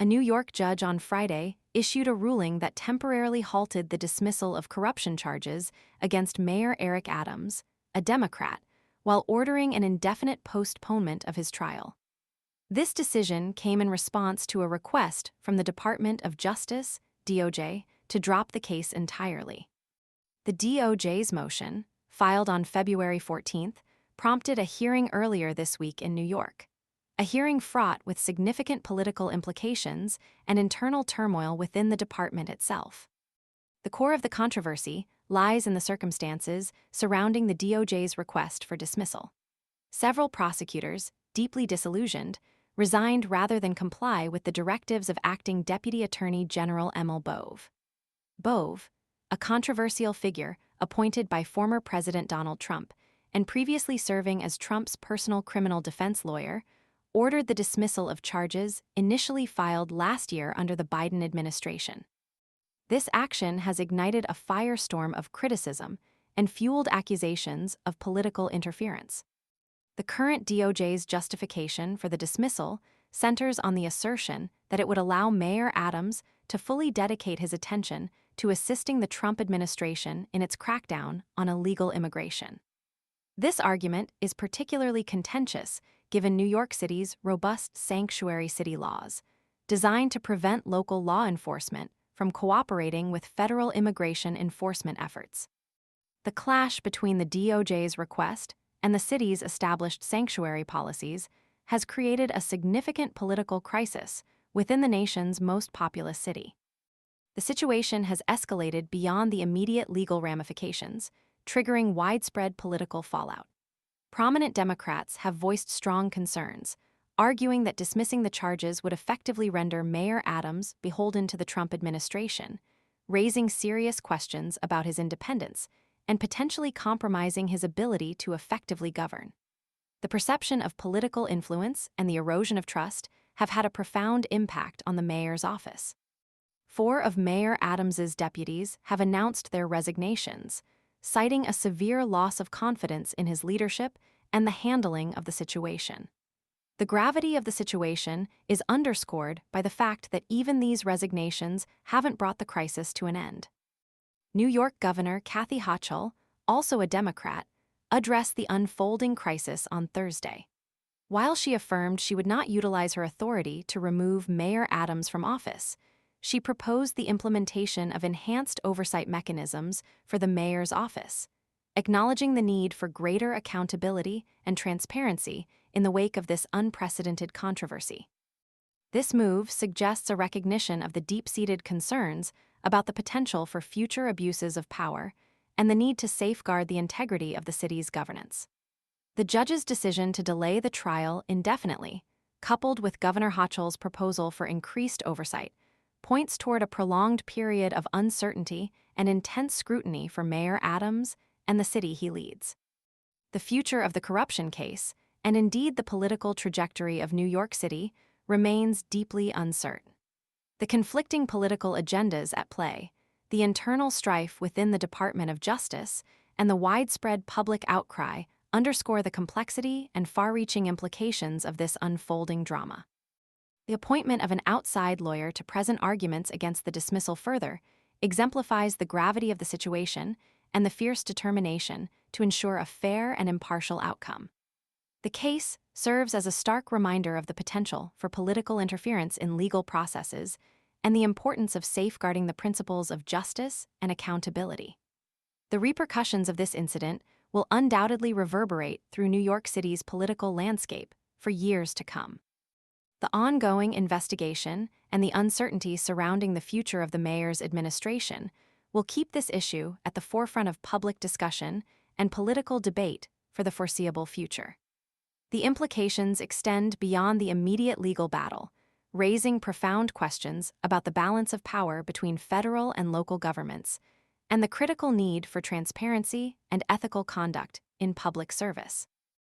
A New York judge on Friday issued a ruling that temporarily halted the dismissal of corruption charges against Mayor Eric Adams, a Democrat, while ordering an indefinite postponement of his trial. This decision came in response to a request from the Department of Justice, DOJ, to drop the case entirely. The DOJ's motion, filed on February 14th, prompted a hearing earlier this week in New York. A hearing fraught with significant political implications and internal turmoil within the department itself. The core of the controversy lies in the circumstances surrounding the DOJ's request for dismissal. Several prosecutors, deeply disillusioned, resigned rather than comply with the directives of acting Deputy Attorney General Emil Bove. Bove, a controversial figure appointed by former President Donald Trump and previously serving as Trump's personal criminal defense lawyer, ordered the dismissal of charges initially filed last year under the Biden administration. This action has ignited a firestorm of criticism and fueled accusations of political interference. The current DOJ's justification for the dismissal centers on the assertion that it would allow Mayor Adams to fully dedicate his attention to assisting the Trump administration in its crackdown on illegal immigration. This argument is particularly contentious given New York City's robust sanctuary city laws, designed to prevent local law enforcement from cooperating with federal immigration enforcement efforts. The clash between the DOJ's request and the city's established sanctuary policies has created a significant political crisis within the nation's most populous city. The situation has escalated beyond the immediate legal ramifications, triggering widespread political fallout. Prominent Democrats have voiced strong concerns, arguing that dismissing the charges would effectively render Mayor Adams beholden to the Trump administration, raising serious questions about his independence and potentially compromising his ability to effectively govern. The perception of political influence and the erosion of trust have had a profound impact on the mayor's office. 4 of Mayor Adams's deputies have announced their resignations, citing a severe loss of confidence in his leadership and the handling of the situation. The gravity of the situation is underscored by the fact that even these resignations haven't brought the crisis to an end. New York Governor Kathy Hochul, also a Democrat, addressed the unfolding crisis on Thursday. While she affirmed she would not utilize her authority to remove Mayor Adams from office, she proposed the implementation of enhanced oversight mechanisms for the mayor's office, acknowledging the need for greater accountability and transparency in the wake of this unprecedented controversy. This move suggests a recognition of the deep-seated concerns about the potential for future abuses of power and the need to safeguard the integrity of the city's governance. The judge's decision to delay the trial indefinitely, coupled with Governor Hochul's proposal for increased oversight, points toward a prolonged period of uncertainty and intense scrutiny for Mayor Adams and the city he leads. The future of the corruption case, and indeed the political trajectory of New York City, remains deeply uncertain. The conflicting political agendas at play, the internal strife within the Department of Justice, and the widespread public outcry underscore the complexity and far-reaching implications of this unfolding drama. The appointment of an outside lawyer to present arguments against the dismissal further exemplifies the gravity of the situation and the fierce determination to ensure a fair and impartial outcome. The case serves as a stark reminder of the potential for political interference in legal processes and the importance of safeguarding the principles of justice and accountability. The repercussions of this incident will undoubtedly reverberate through New York City's political landscape for years to come. The ongoing investigation and the uncertainty surrounding the future of the mayor's administration will keep this issue at the forefront of public discussion and political debate for the foreseeable future. The implications extend beyond the immediate legal battle, raising profound questions about the balance of power between federal and local governments and the critical need for transparency and ethical conduct in public service.